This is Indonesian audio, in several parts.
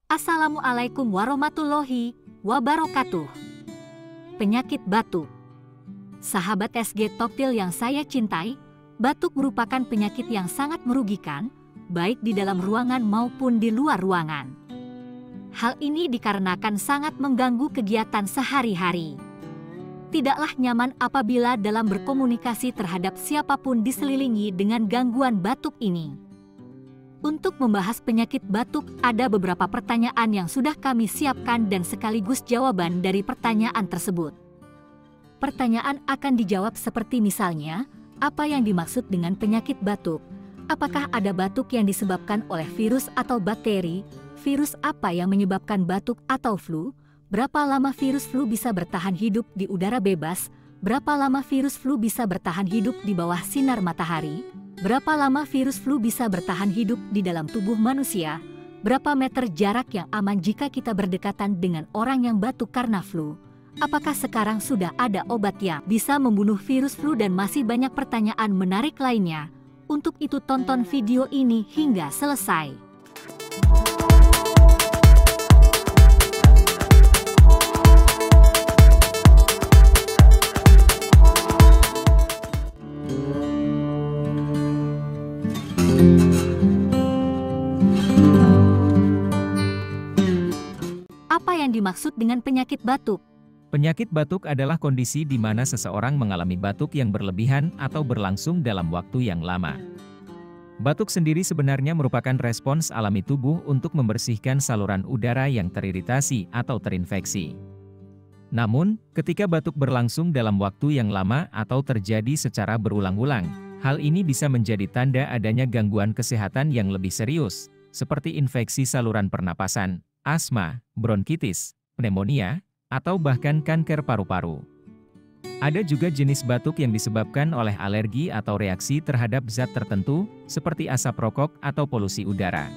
Assalamualaikum warahmatullahi wabarakatuh. Penyakit batuk. Sahabat SG Toptil yang saya cintai, batuk merupakan penyakit yang sangat merugikan, baik di dalam ruangan maupun di luar ruangan. Hal ini dikarenakan sangat mengganggu kegiatan sehari-hari. Tidaklah nyaman apabila dalam berkomunikasi terhadap siapapun diselilingi dengan gangguan batuk ini. Untuk membahas penyakit batuk, ada beberapa pertanyaan yang sudah kami siapkan dan sekaligus jawaban dari pertanyaan tersebut. Pertanyaan akan dijawab seperti misalnya, apa yang dimaksud dengan penyakit batuk? Apakah ada batuk yang disebabkan oleh virus atau bakteri? Virus apa yang menyebabkan batuk atau flu? Berapa lama virus flu bisa bertahan hidup di udara bebas? Berapa lama virus flu bisa bertahan hidup di bawah sinar matahari? Berapa lama virus flu bisa bertahan hidup di dalam tubuh manusia? Berapa meter jarak yang aman jika kita berdekatan dengan orang yang batuk karena flu? Apakah sekarang sudah ada obat yang bisa membunuh virus flu dan masih banyak pertanyaan menarik lainnya? Untuk itu tonton video ini hingga selesai. Apa yang dimaksud dengan penyakit batuk? Penyakit batuk adalah kondisi di mana seseorang mengalami batuk yang berlebihan atau berlangsung dalam waktu yang lama. Batuk sendiri sebenarnya merupakan respons alami tubuh untuk membersihkan saluran udara yang teriritasi atau terinfeksi. Namun, ketika batuk berlangsung dalam waktu yang lama atau terjadi secara berulang-ulang, hal ini bisa menjadi tanda adanya gangguan kesehatan yang lebih serius, seperti infeksi saluran pernapasan, asma, bronkitis, pneumonia, atau bahkan kanker paru-paru. Ada juga jenis batuk yang disebabkan oleh alergi atau reaksi terhadap zat tertentu, seperti asap rokok atau polusi udara.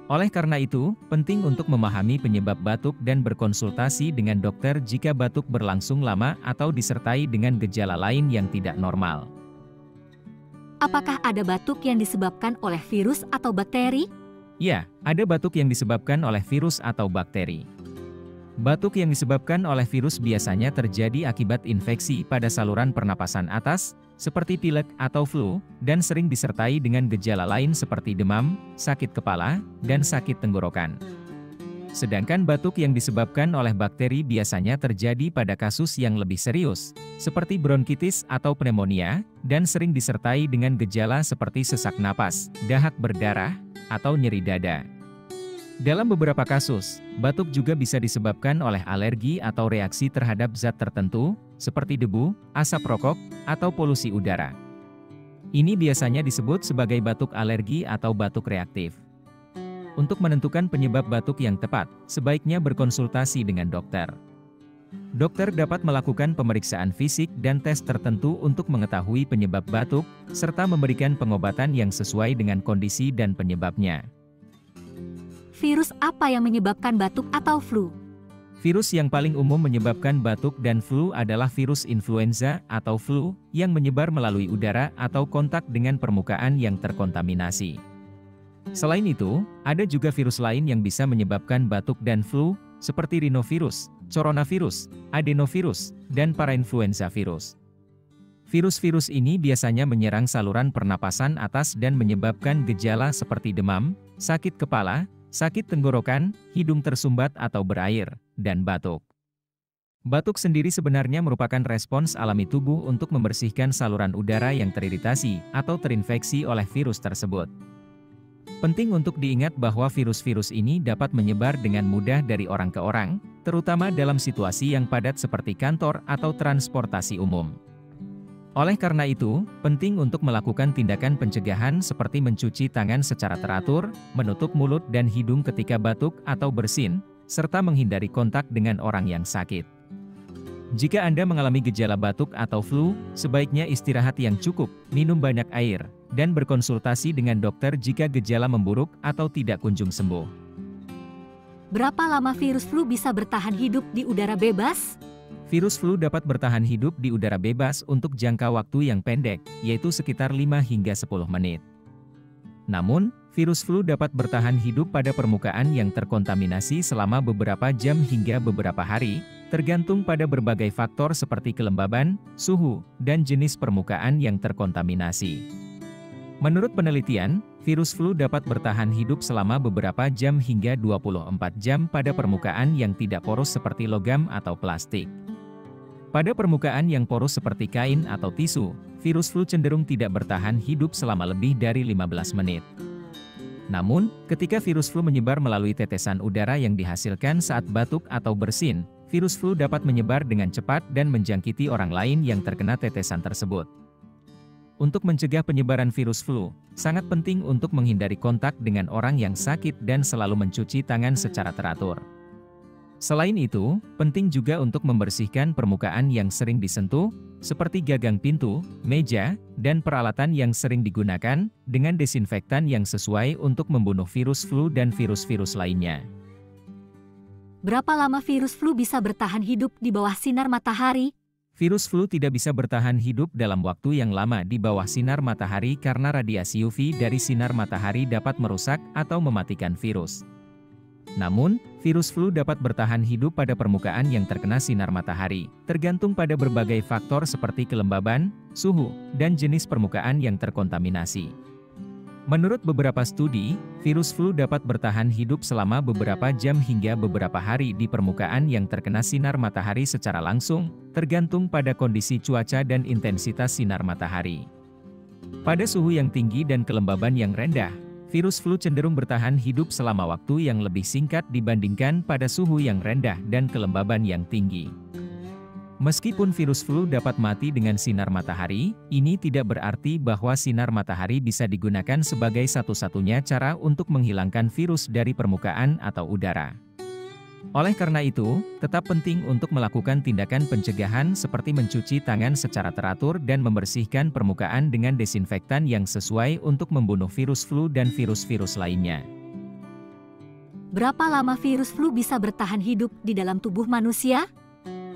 Oleh karena itu, penting untuk memahami penyebab batuk dan berkonsultasi dengan dokter jika batuk berlangsung lama atau disertai dengan gejala lain yang tidak normal. Apakah ada batuk yang disebabkan oleh virus atau bakteri? Ya, ada batuk yang disebabkan oleh virus atau bakteri. Batuk yang disebabkan oleh virus biasanya terjadi akibat infeksi pada saluran pernapasan atas, seperti pilek atau flu, dan sering disertai dengan gejala lain seperti demam, sakit kepala, dan sakit tenggorokan. Sedangkan batuk yang disebabkan oleh bakteri biasanya terjadi pada kasus yang lebih serius, seperti bronkitis atau pneumonia, dan sering disertai dengan gejala seperti sesak napas, dahak berdarah, atau nyeri dada. Dalam beberapa kasus, batuk juga bisa disebabkan oleh alergi atau reaksi terhadap zat tertentu, seperti debu, asap rokok, atau polusi udara. Ini biasanya disebut sebagai batuk alergi atau batuk reaktif. Untuk menentukan penyebab batuk yang tepat, sebaiknya berkonsultasi dengan dokter. Dokter dapat melakukan pemeriksaan fisik dan tes tertentu untuk mengetahui penyebab batuk, serta memberikan pengobatan yang sesuai dengan kondisi dan penyebabnya. Virus apa yang menyebabkan batuk atau flu? Virus yang paling umum menyebabkan batuk dan flu adalah virus influenza atau flu, yang menyebar melalui udara atau kontak dengan permukaan yang terkontaminasi. Selain itu, ada juga virus lain yang bisa menyebabkan batuk dan flu, seperti rhinovirus, coronavirus, adenovirus, dan parainfluenza virus. Virus-virus ini biasanya menyerang saluran pernapasan atas dan menyebabkan gejala seperti demam, sakit kepala, sakit tenggorokan, hidung tersumbat atau berair, dan batuk. Batuk sendiri sebenarnya merupakan respons alami tubuh untuk membersihkan saluran udara yang teriritasi atau terinfeksi oleh virus tersebut. Penting untuk diingat bahwa virus-virus ini dapat menyebar dengan mudah dari orang ke orang, terutama dalam situasi yang padat seperti kantor atau transportasi umum. Oleh karena itu, penting untuk melakukan tindakan pencegahan seperti mencuci tangan secara teratur, menutup mulut dan hidung ketika batuk atau bersin, serta menghindari kontak dengan orang yang sakit. Jika Anda mengalami gejala batuk atau flu, sebaiknya istirahat yang cukup, minum banyak air, dan berkonsultasi dengan dokter jika gejala memburuk atau tidak kunjung sembuh. Berapa lama virus flu bisa bertahan hidup di udara bebas? Virus flu dapat bertahan hidup di udara bebas untuk jangka waktu yang pendek, yaitu sekitar 5 hingga 10 menit. Namun, virus flu dapat bertahan hidup pada permukaan yang terkontaminasi selama beberapa jam hingga beberapa hari, tergantung pada berbagai faktor seperti kelembaban, suhu, dan jenis permukaan yang terkontaminasi. Menurut penelitian, virus flu dapat bertahan hidup selama beberapa jam hingga 24 jam pada permukaan yang tidak poros seperti logam atau plastik. Pada permukaan yang poros seperti kain atau tisu, virus flu cenderung tidak bertahan hidup selama lebih dari 15 menit. Namun, ketika virus flu menyebar melalui tetesan udara yang dihasilkan saat batuk atau bersin, virus flu dapat menyebar dengan cepat dan menjangkiti orang lain yang terkena tetesan tersebut. Untuk mencegah penyebaran virus flu, sangat penting untuk menghindari kontak dengan orang yang sakit dan selalu mencuci tangan secara teratur. Selain itu, penting juga untuk membersihkan permukaan yang sering disentuh, seperti gagang pintu, meja, dan peralatan yang sering digunakan, dengan desinfektan yang sesuai untuk membunuh virus flu dan virus-virus lainnya. Berapa lama virus flu bisa bertahan hidup di bawah sinar matahari? Virus flu tidak bisa bertahan hidup dalam waktu yang lama di bawah sinar matahari karena radiasi UV dari sinar matahari dapat merusak atau mematikan virus. Namun, virus flu dapat bertahan hidup pada permukaan yang terkena sinar matahari, tergantung pada berbagai faktor seperti kelembaban, suhu, dan jenis permukaan yang terkontaminasi. Menurut beberapa studi, virus flu dapat bertahan hidup selama beberapa jam hingga beberapa hari di permukaan yang terkena sinar matahari secara langsung, tergantung pada kondisi cuaca dan intensitas sinar matahari. Pada suhu yang tinggi dan kelembaban yang rendah, virus flu cenderung bertahan hidup selama waktu yang lebih singkat dibandingkan pada suhu yang rendah dan kelembaban yang tinggi. Meskipun virus flu dapat mati dengan sinar matahari, ini tidak berarti bahwa sinar matahari bisa digunakan sebagai satu-satunya cara untuk menghilangkan virus dari permukaan atau udara. Oleh karena itu, tetap penting untuk melakukan tindakan pencegahan seperti mencuci tangan secara teratur dan membersihkan permukaan dengan desinfektan yang sesuai untuk membunuh virus flu dan virus-virus lainnya. Berapa lama virus flu bisa bertahan hidup di dalam tubuh manusia?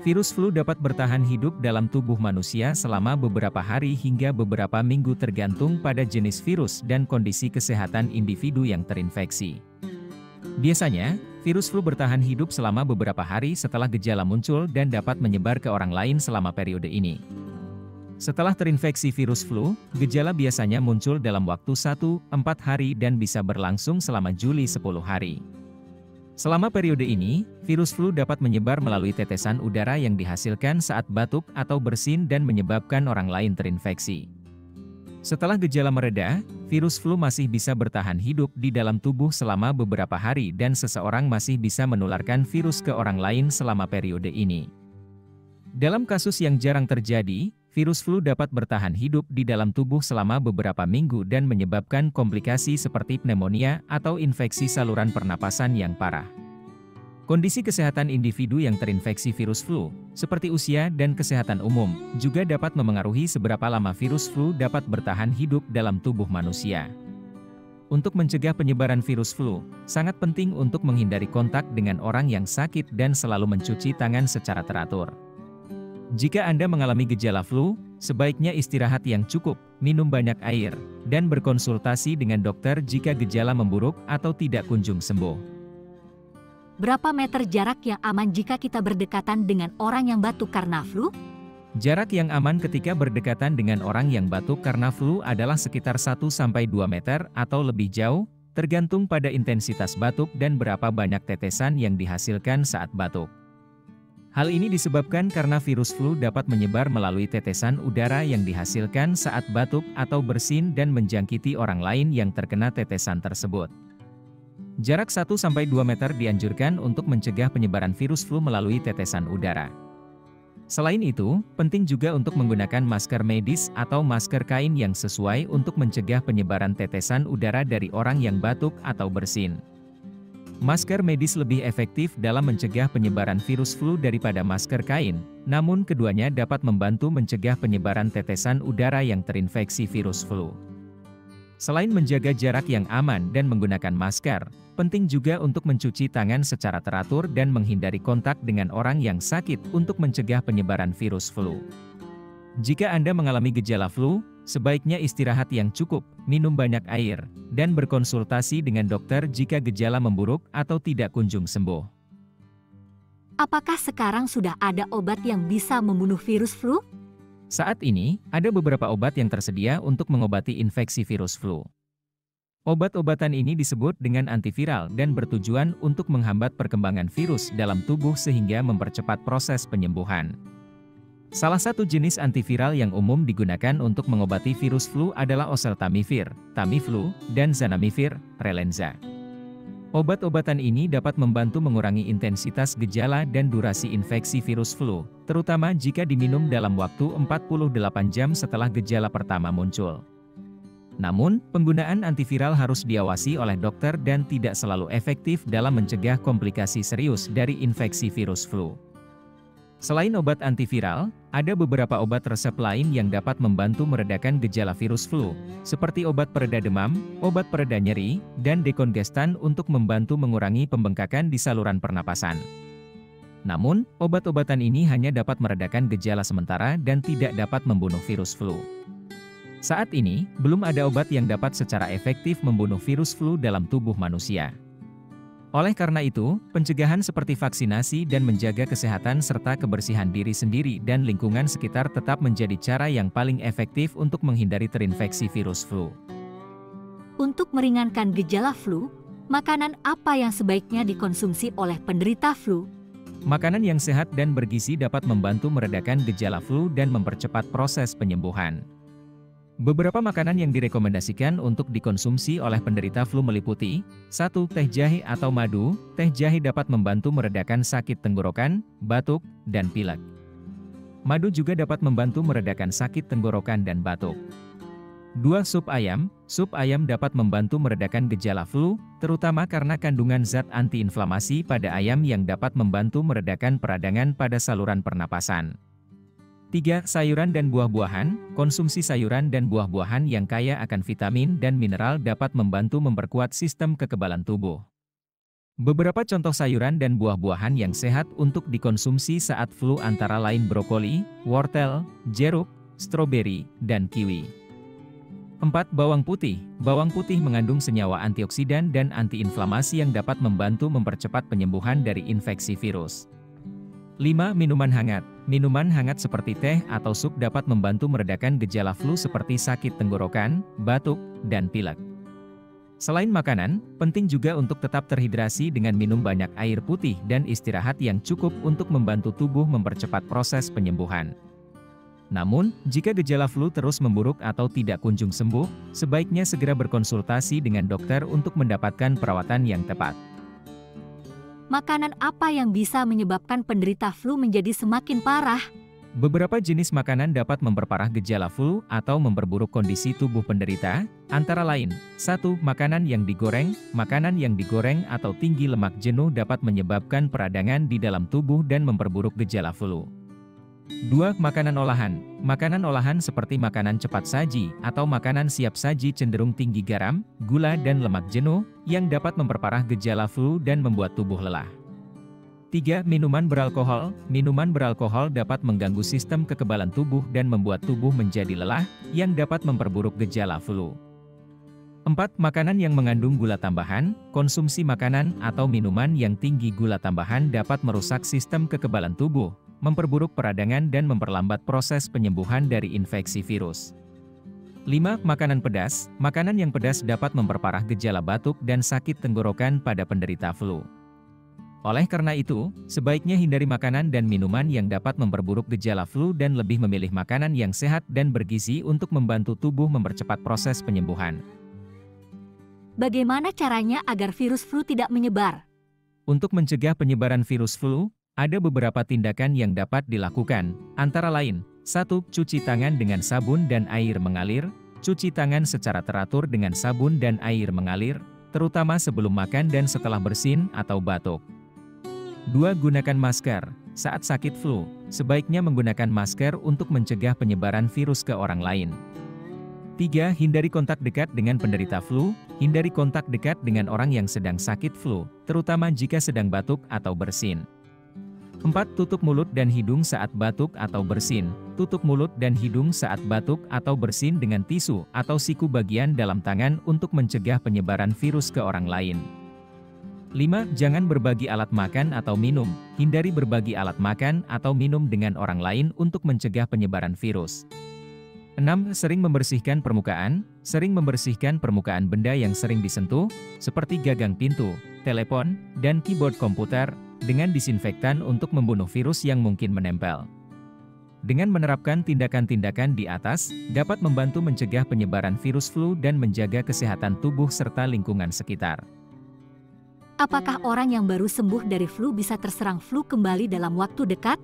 Virus flu dapat bertahan hidup dalam tubuh manusia selama beberapa hari hingga beberapa minggu tergantung pada jenis virus dan kondisi kesehatan individu yang terinfeksi. Biasanya, virus flu bertahan hidup selama beberapa hari setelah gejala muncul dan dapat menyebar ke orang lain selama periode ini. Setelah terinfeksi virus flu, gejala biasanya muncul dalam waktu 1-4 hari dan bisa berlangsung selama 10 hari. Selama periode ini, virus flu dapat menyebar melalui tetesan udara yang dihasilkan saat batuk atau bersin dan menyebabkan orang lain terinfeksi. Setelah gejala mereda, virus flu masih bisa bertahan hidup di dalam tubuh selama beberapa hari dan seseorang masih bisa menularkan virus ke orang lain selama periode ini. Dalam kasus yang jarang terjadi, virus flu dapat bertahan hidup di dalam tubuh selama beberapa minggu dan menyebabkan komplikasi seperti pneumonia atau infeksi saluran pernapasan yang parah. Kondisi kesehatan individu yang terinfeksi virus flu, seperti usia dan kesehatan umum, juga dapat memengaruhi seberapa lama virus flu dapat bertahan hidup dalam tubuh manusia. Untuk mencegah penyebaran virus flu, sangat penting untuk menghindari kontak dengan orang yang sakit dan selalu mencuci tangan secara teratur. Jika Anda mengalami gejala flu, sebaiknya istirahat yang cukup, minum banyak air, dan berkonsultasi dengan dokter jika gejala memburuk atau tidak kunjung sembuh. Berapa meter jarak yang aman jika kita berdekatan dengan orang yang batuk karena flu? Jarak yang aman ketika berdekatan dengan orang yang batuk karena flu adalah sekitar 1-2 meter atau lebih jauh, tergantung pada intensitas batuk dan berapa banyak tetesan yang dihasilkan saat batuk. Hal ini disebabkan karena virus flu dapat menyebar melalui tetesan udara yang dihasilkan saat batuk atau bersin dan menjangkiti orang lain yang terkena tetesan tersebut. Jarak 1-2 meter dianjurkan untuk mencegah penyebaran virus flu melalui tetesan udara. Selain itu, penting juga untuk menggunakan masker medis atau masker kain yang sesuai untuk mencegah penyebaran tetesan udara dari orang yang batuk atau bersin. Masker medis lebih efektif dalam mencegah penyebaran virus flu daripada masker kain, namun keduanya dapat membantu mencegah penyebaran tetesan udara yang terinfeksi virus flu. Selain menjaga jarak yang aman dan menggunakan masker, penting juga untuk mencuci tangan secara teratur dan menghindari kontak dengan orang yang sakit untuk mencegah penyebaran virus flu. Jika Anda mengalami gejala flu, sebaiknya istirahat yang cukup, minum banyak air, dan berkonsultasi dengan dokter jika gejala memburuk atau tidak kunjung sembuh. Apakah sekarang sudah ada obat yang bisa membunuh virus flu? Saat ini, ada beberapa obat yang tersedia untuk mengobati infeksi virus flu. Obat-obatan ini disebut dengan antiviral dan bertujuan untuk menghambat perkembangan virus dalam tubuh sehingga mempercepat proses penyembuhan. Salah satu jenis antiviral yang umum digunakan untuk mengobati virus flu adalah oseltamivir, Tamiflu, dan zanamivir, Relenza. Obat-obatan ini dapat membantu mengurangi intensitas gejala dan durasi infeksi virus flu, terutama jika diminum dalam waktu 48 jam setelah gejala pertama muncul. Namun, penggunaan antiviral harus diawasi oleh dokter dan tidak selalu efektif dalam mencegah komplikasi serius dari infeksi virus flu. Selain obat antiviral, ada beberapa obat resep lain yang dapat membantu meredakan gejala virus flu, seperti obat pereda demam, obat pereda nyeri, dan dekongestan untuk membantu mengurangi pembengkakan di saluran pernapasan. Namun, obat-obatan ini hanya dapat meredakan gejala sementara dan tidak dapat membunuh virus flu. Saat ini, belum ada obat yang dapat secara efektif membunuh virus flu dalam tubuh manusia. Oleh karena itu, pencegahan seperti vaksinasi dan menjaga kesehatan serta kebersihan diri sendiri dan lingkungan sekitar tetap menjadi cara yang paling efektif untuk menghindari terinfeksi virus flu. Untuk meringankan gejala flu, makanan apa yang sebaiknya dikonsumsi oleh penderita flu? Makanan yang sehat dan bergizi dapat membantu meredakan gejala flu dan mempercepat proses penyembuhan. Beberapa makanan yang direkomendasikan untuk dikonsumsi oleh penderita flu meliputi 1. Teh jahe atau madu. Teh jahe dapat membantu meredakan sakit tenggorokan, batuk, dan pilek. Madu juga dapat membantu meredakan sakit tenggorokan dan batuk. 2. Sup ayam. Sup ayam dapat membantu meredakan gejala flu, terutama karena kandungan zat antiinflamasi pada ayam yang dapat membantu meredakan peradangan pada saluran pernapasan. 3. Sayuran dan buah-buahan. Konsumsi sayuran dan buah-buahan yang kaya akan vitamin dan mineral dapat membantu memperkuat sistem kekebalan tubuh. Beberapa contoh sayuran dan buah-buahan yang sehat untuk dikonsumsi saat flu antara lain brokoli, wortel, jeruk, stroberi, dan kiwi. 4. Bawang putih. Bawang putih mengandung senyawa antioksidan dan antiinflamasi yang dapat membantu mempercepat penyembuhan dari infeksi virus. 5. Minuman hangat. Minuman hangat seperti teh atau sup dapat membantu meredakan gejala flu seperti sakit tenggorokan, batuk, dan pilek. Selain makanan, penting juga untuk tetap terhidrasi dengan minum banyak air putih dan istirahat yang cukup untuk membantu tubuh mempercepat proses penyembuhan. Namun, jika gejala flu terus memburuk atau tidak kunjung sembuh, sebaiknya segera berkonsultasi dengan dokter untuk mendapatkan perawatan yang tepat. Makanan apa yang bisa menyebabkan penderita flu menjadi semakin parah? Beberapa jenis makanan dapat memperparah gejala flu atau memperburuk kondisi tubuh penderita, antara lain, 1. Makanan yang digoreng. Makanan yang digoreng atau tinggi lemak jenuh dapat menyebabkan peradangan di dalam tubuh dan memperburuk gejala flu. 2. Makanan olahan. Makanan olahan seperti makanan cepat saji atau makanan siap saji cenderung tinggi garam, gula dan lemak jenuh, yang dapat memperparah gejala flu dan membuat tubuh lelah. 3. Minuman beralkohol. Minuman beralkohol dapat mengganggu sistem kekebalan tubuh dan membuat tubuh menjadi lelah, yang dapat memperburuk gejala flu. 4. Makanan yang mengandung gula tambahan. Konsumsi makanan atau minuman yang tinggi gula tambahan dapat merusak sistem kekebalan tubuh, memperburuk peradangan dan memperlambat proses penyembuhan dari infeksi virus. 5. Makanan pedas. Makanan yang pedas dapat memperparah gejala batuk dan sakit tenggorokan pada penderita flu. Oleh karena itu, sebaiknya hindari makanan dan minuman yang dapat memperburuk gejala flu dan lebih memilih makanan yang sehat dan bergizi untuk membantu tubuh mempercepat proses penyembuhan. Bagaimana caranya agar virus flu tidak menyebar? Untuk mencegah penyebaran virus flu, ada beberapa tindakan yang dapat dilakukan, antara lain, 1. Cuci tangan dengan sabun dan air mengalir. Cuci tangan secara teratur dengan sabun dan air mengalir, terutama sebelum makan dan setelah bersin atau batuk. 2. Gunakan masker. Saat sakit flu, sebaiknya menggunakan masker untuk mencegah penyebaran virus ke orang lain. 3. Hindari kontak dekat dengan penderita flu. Hindari kontak dekat dengan orang yang sedang sakit flu, terutama jika sedang batuk atau bersin. 4. Tutup mulut dan hidung saat batuk atau bersin. Tutup mulut dan hidung saat batuk atau bersin dengan tisu atau siku bagian dalam tangan untuk mencegah penyebaran virus ke orang lain. 5. Jangan berbagi alat makan atau minum. Hindari berbagi alat makan atau minum dengan orang lain untuk mencegah penyebaran virus. 6. Sering membersihkan permukaan. Sering membersihkan permukaan benda yang sering disentuh, seperti gagang pintu, telepon, dan keyboard komputer, dengan disinfektan untuk membunuh virus yang mungkin menempel. Dengan menerapkan tindakan-tindakan di atas, dapat membantu mencegah penyebaran virus flu dan menjaga kesehatan tubuh serta lingkungan sekitar. Apakah orang yang baru sembuh dari flu bisa terserang flu kembali dalam waktu dekat?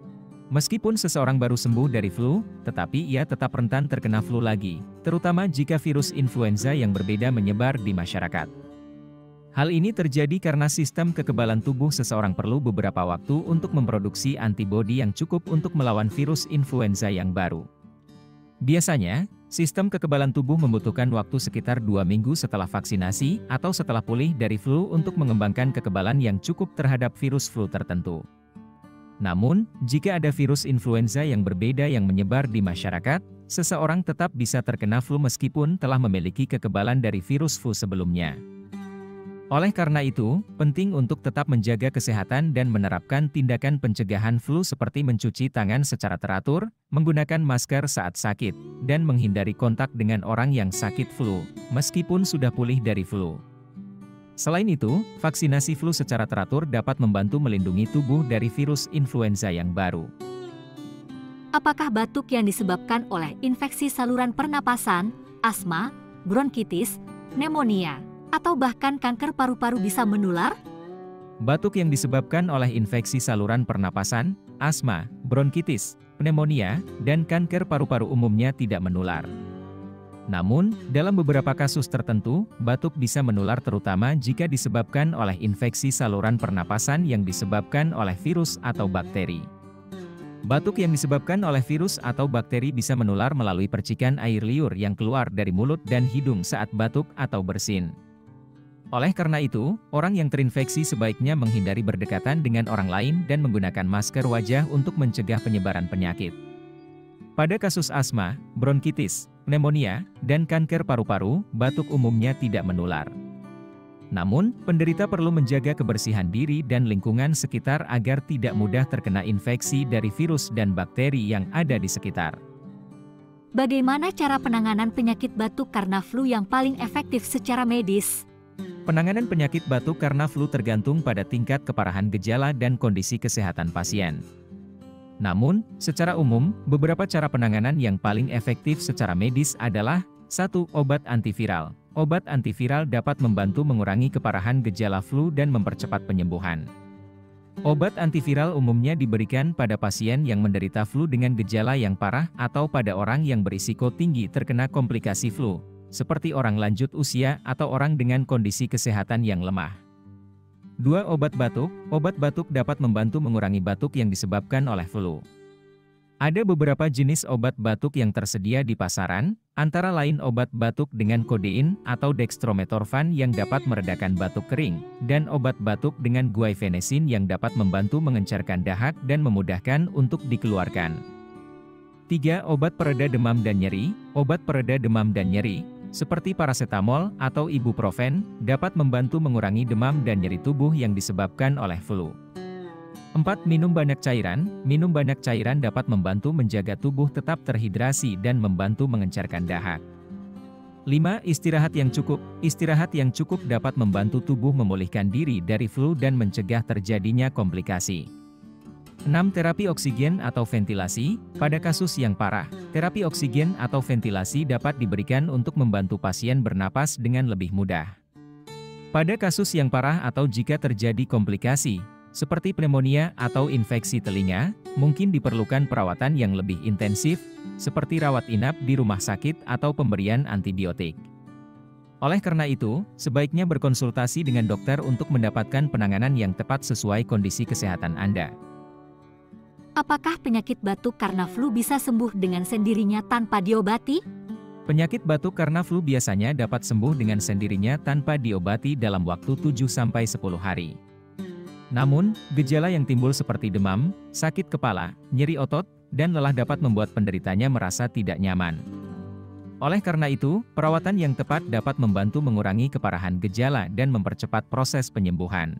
Meskipun seseorang baru sembuh dari flu, tetapi ia tetap rentan terkena flu lagi, terutama jika virus influenza yang berbeda menyebar di masyarakat. Hal ini terjadi karena sistem kekebalan tubuh seseorang perlu beberapa waktu untuk memproduksi antibodi yang cukup untuk melawan virus influenza yang baru. Biasanya, sistem kekebalan tubuh membutuhkan waktu sekitar 2 minggu setelah vaksinasi atau setelah pulih dari flu untuk mengembangkan kekebalan yang cukup terhadap virus flu tertentu. Namun, jika ada virus influenza yang berbeda yang menyebar di masyarakat, seseorang tetap bisa terkena flu meskipun telah memiliki kekebalan dari virus flu sebelumnya. Oleh karena itu, penting untuk tetap menjaga kesehatan dan menerapkan tindakan pencegahan flu seperti mencuci tangan secara teratur, menggunakan masker saat sakit, dan menghindari kontak dengan orang yang sakit flu, meskipun sudah pulih dari flu. Selain itu, vaksinasi flu secara teratur dapat membantu melindungi tubuh dari virus influenza yang baru. Apakah batuk yang disebabkan oleh infeksi saluran pernapasan, asma, bronkitis, pneumonia, atau bahkan kanker paru-paru bisa menular? Batuk yang disebabkan oleh infeksi saluran pernapasan, asma, bronkitis, pneumonia, dan kanker paru-paru umumnya tidak menular. Namun, dalam beberapa kasus tertentu, batuk bisa menular terutama jika disebabkan oleh infeksi saluran pernapasan yang disebabkan oleh virus atau bakteri. Batuk yang disebabkan oleh virus atau bakteri bisa menular melalui percikan air liur yang keluar dari mulut dan hidung saat batuk atau bersin. Oleh karena itu, orang yang terinfeksi sebaiknya menghindari berdekatan dengan orang lain dan menggunakan masker wajah untuk mencegah penyebaran penyakit. Pada kasus asma, bronkitis, pneumonia, dan kanker paru-paru, batuk umumnya tidak menular. Namun, penderita perlu menjaga kebersihan diri dan lingkungan sekitar agar tidak mudah terkena infeksi dari virus dan bakteri yang ada di sekitar. Bagaimana cara penanganan penyakit batuk karena flu yang paling efektif secara medis? Penanganan penyakit batuk karena flu tergantung pada tingkat keparahan gejala dan kondisi kesehatan pasien. Namun, secara umum, beberapa cara penanganan yang paling efektif secara medis adalah 1. Obat antiviral. Obat antiviral dapat membantu mengurangi keparahan gejala flu dan mempercepat penyembuhan. Obat antiviral umumnya diberikan pada pasien yang menderita flu dengan gejala yang parah atau pada orang yang berisiko tinggi terkena komplikasi flu, seperti orang lanjut usia atau orang dengan kondisi kesehatan yang lemah. 2. Obat batuk. Obat batuk dapat membantu mengurangi batuk yang disebabkan oleh flu. Ada beberapa jenis obat batuk yang tersedia di pasaran, antara lain obat batuk dengan kodein atau dextromethorphan yang dapat meredakan batuk kering, dan obat batuk dengan guaifenesin yang dapat membantu mengencarkan dahak dan memudahkan untuk dikeluarkan. 3. Obat pereda demam dan nyeri. Obat pereda demam dan nyeri, seperti paracetamol atau ibuprofen, dapat membantu mengurangi demam dan nyeri tubuh yang disebabkan oleh flu. 4. Minum banyak cairan. Minum banyak cairan dapat membantu menjaga tubuh tetap terhidrasi dan membantu mengencarkan dahak. 5. Istirahat yang cukup. Istirahat yang cukup dapat membantu tubuh memulihkan diri dari flu dan mencegah terjadinya komplikasi. 6. Terapi oksigen atau ventilasi. Pada kasus yang parah, terapi oksigen atau ventilasi dapat diberikan untuk membantu pasien bernapas dengan lebih mudah. Pada kasus yang parah atau jika terjadi komplikasi, seperti pneumonia atau infeksi telinga, mungkin diperlukan perawatan yang lebih intensif, seperti rawat inap di rumah sakit atau pemberian antibiotik. Oleh karena itu, sebaiknya berkonsultasi dengan dokter untuk mendapatkan penanganan yang tepat sesuai kondisi kesehatan Anda. Apakah penyakit batuk karena flu bisa sembuh dengan sendirinya tanpa diobati? Penyakit batuk karena flu biasanya dapat sembuh dengan sendirinya tanpa diobati dalam waktu 7-10 hari. Namun, gejala yang timbul seperti demam, sakit kepala, nyeri otot, dan lelah dapat membuat penderitanya merasa tidak nyaman. Oleh karena itu, perawatan yang tepat dapat membantu mengurangi keparahan gejala dan mempercepat proses penyembuhan.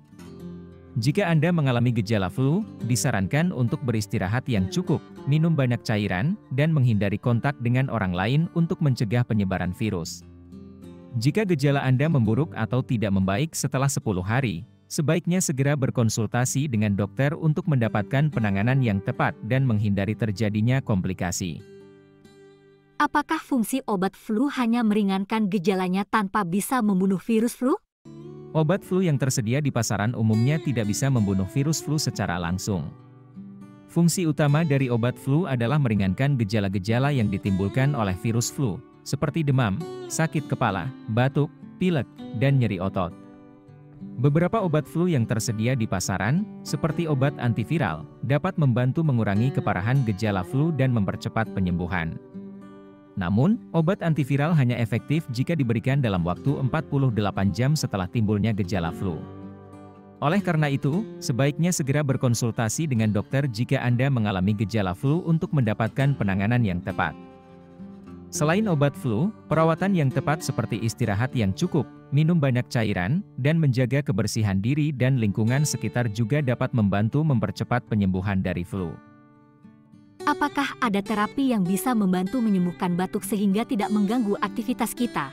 Jika Anda mengalami gejala flu, disarankan untuk beristirahat yang cukup, minum banyak cairan, dan menghindari kontak dengan orang lain untuk mencegah penyebaran virus. Jika gejala Anda memburuk atau tidak membaik setelah 10 hari, sebaiknya segera berkonsultasi dengan dokter untuk mendapatkan penanganan yang tepat dan menghindari terjadinya komplikasi. Apakah fungsi obat flu hanya meringankan gejalanya tanpa bisa membunuh virus flu? Obat flu yang tersedia di pasaran umumnya tidak bisa membunuh virus flu secara langsung. Fungsi utama dari obat flu adalah meringankan gejala-gejala yang ditimbulkan oleh virus flu, seperti demam, sakit kepala, batuk, pilek, dan nyeri otot. Beberapa obat flu yang tersedia di pasaran, seperti obat antiviral, dapat membantu mengurangi keparahan gejala flu dan mempercepat penyembuhan. Namun, obat antiviral hanya efektif jika diberikan dalam waktu 48 jam setelah timbulnya gejala flu. Oleh karena itu, sebaiknya segera berkonsultasi dengan dokter jika Anda mengalami gejala flu untuk mendapatkan penanganan yang tepat. Selain obat flu, perawatan yang tepat seperti istirahat yang cukup, minum banyak cairan, dan menjaga kebersihan diri dan lingkungan sekitar juga dapat membantu mempercepat penyembuhan dari flu. Apakah ada terapi yang bisa membantu menyembuhkan batuk sehingga tidak mengganggu aktivitas kita?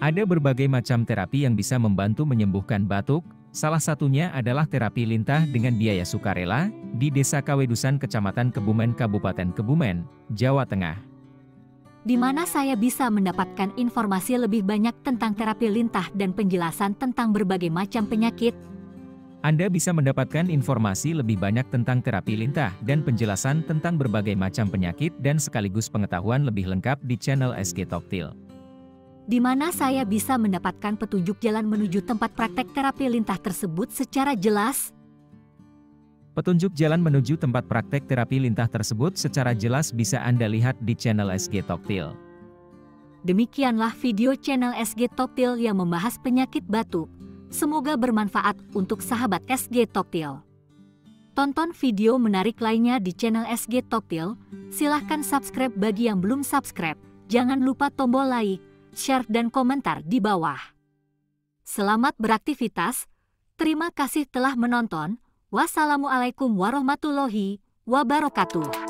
Ada berbagai macam terapi yang bisa membantu menyembuhkan batuk, salah satunya adalah terapi lintah dengan biaya sukarela, di Desa Kawedusan Kecamatan Kebumen Kabupaten Kebumen, Jawa Tengah. Di mana saya bisa mendapatkan informasi lebih banyak tentang terapi lintah dan penjelasan tentang berbagai macam penyakit? Anda bisa mendapatkan informasi lebih banyak tentang terapi lintah dan penjelasan tentang berbagai macam penyakit dan sekaligus pengetahuan lebih lengkap di channel SG Toktil. Di mana saya bisa mendapatkan petunjuk jalan menuju tempat praktek terapi lintah tersebut secara jelas? Petunjuk jalan menuju tempat praktek terapi lintah tersebut secara jelas bisa Anda lihat di channel SG Toktil. Demikianlah video channel SG Toktil yang membahas penyakit batuk. Semoga bermanfaat untuk sahabat SG Toktil. Tonton video menarik lainnya di channel SG Toktil. Silahkan subscribe bagi yang belum subscribe. Jangan lupa tombol like, share, dan komentar di bawah. Selamat beraktivitas. Terima kasih telah menonton. Wassalamualaikum warahmatullahi wabarakatuh.